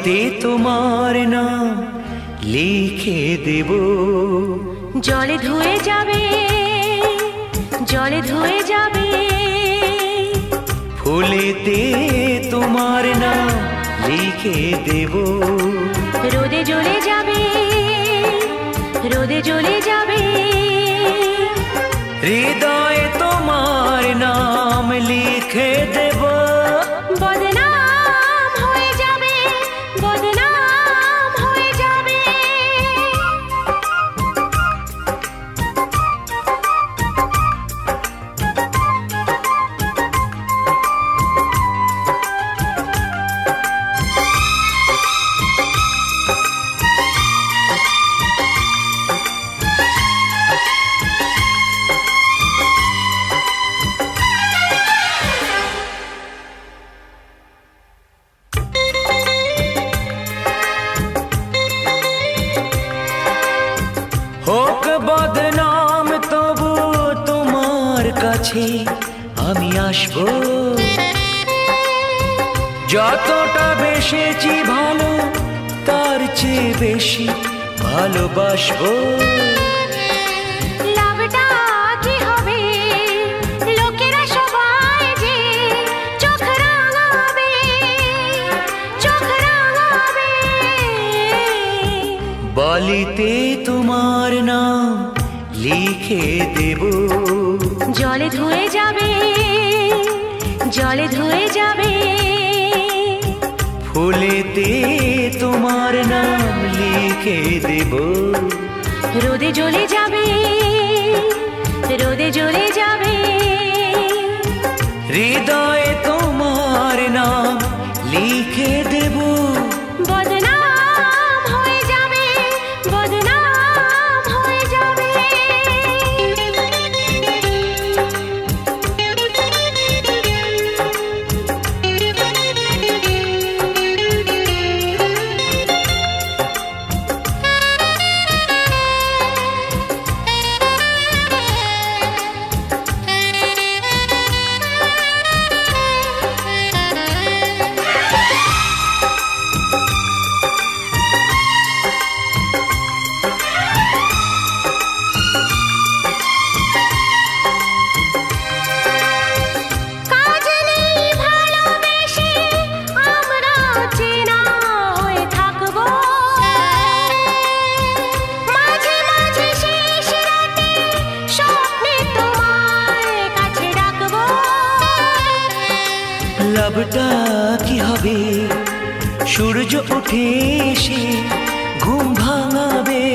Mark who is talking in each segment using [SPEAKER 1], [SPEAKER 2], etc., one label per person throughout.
[SPEAKER 1] বালিতে তোমার নাম লিখে দেব।
[SPEAKER 2] জলে ধুয়ে যাবে, জলে ধুয়ে যাবে।
[SPEAKER 1] ফুলেতে তোমার নাম লিখে দেব।
[SPEAKER 2] রোদে জ্বলে যাবে, রোদে জ্বলে যাবে।
[SPEAKER 1] হৃদয়ে তোমার নাম লিখে দেব।
[SPEAKER 2] বদনাম হয়ে যাবে, বদনাম হয়ে যাবে।
[SPEAKER 1] হোক বদনাম তবু তোমার কাছে আমি আসবো। যতটা বেসেছি ভালো তার চেয়ে বেশি ভালোবাসবো।
[SPEAKER 2] লাভটা কি হবে? লোকেরা সবাই যে চোখ রাঙাবে, চোখ রাঙাবে।
[SPEAKER 1] বালিতে তোমার নাম লিখে দেব।
[SPEAKER 2] জলে ধুয়ে যাবে, জলে ধুয়ে যাবে।
[SPEAKER 1] ফুলেতে তোমার নাম লিখে দেব।
[SPEAKER 2] রোদে জ্বলে যাবে, রোদে জ্বলে যাবে।
[SPEAKER 1] হৃদয়ে তোমার নাম লিখে দেব।
[SPEAKER 2] বদনাম হয়ে যাবে, বদনাম হয়ে যাবে।
[SPEAKER 1] লাভটা কি হবে? সূর্য উঠে এসে ঘুম ভাঙাবে,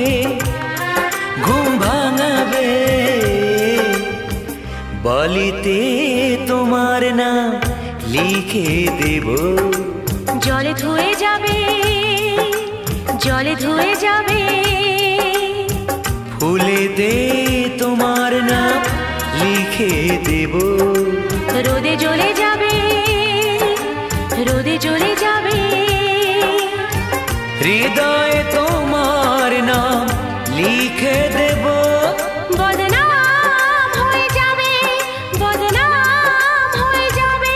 [SPEAKER 1] ঘুম ভাঙাবে। বালিতে তোমার নাম লিখে দেব।
[SPEAKER 2] জলে ধুয়ে যাবে, জলে ধুয়ে যাবে।
[SPEAKER 1] ফুলেতে তোমার নাম লিখে দেব।
[SPEAKER 2] রোদে জ্বলে যাবে, রোদে জ্বলে যাবে।
[SPEAKER 1] হৃদয়ে তোমার নাম লিখে দেব।
[SPEAKER 2] বদনাম হয়ে যাবে, বদনাম হয়ে যাবে।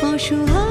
[SPEAKER 3] অসহায়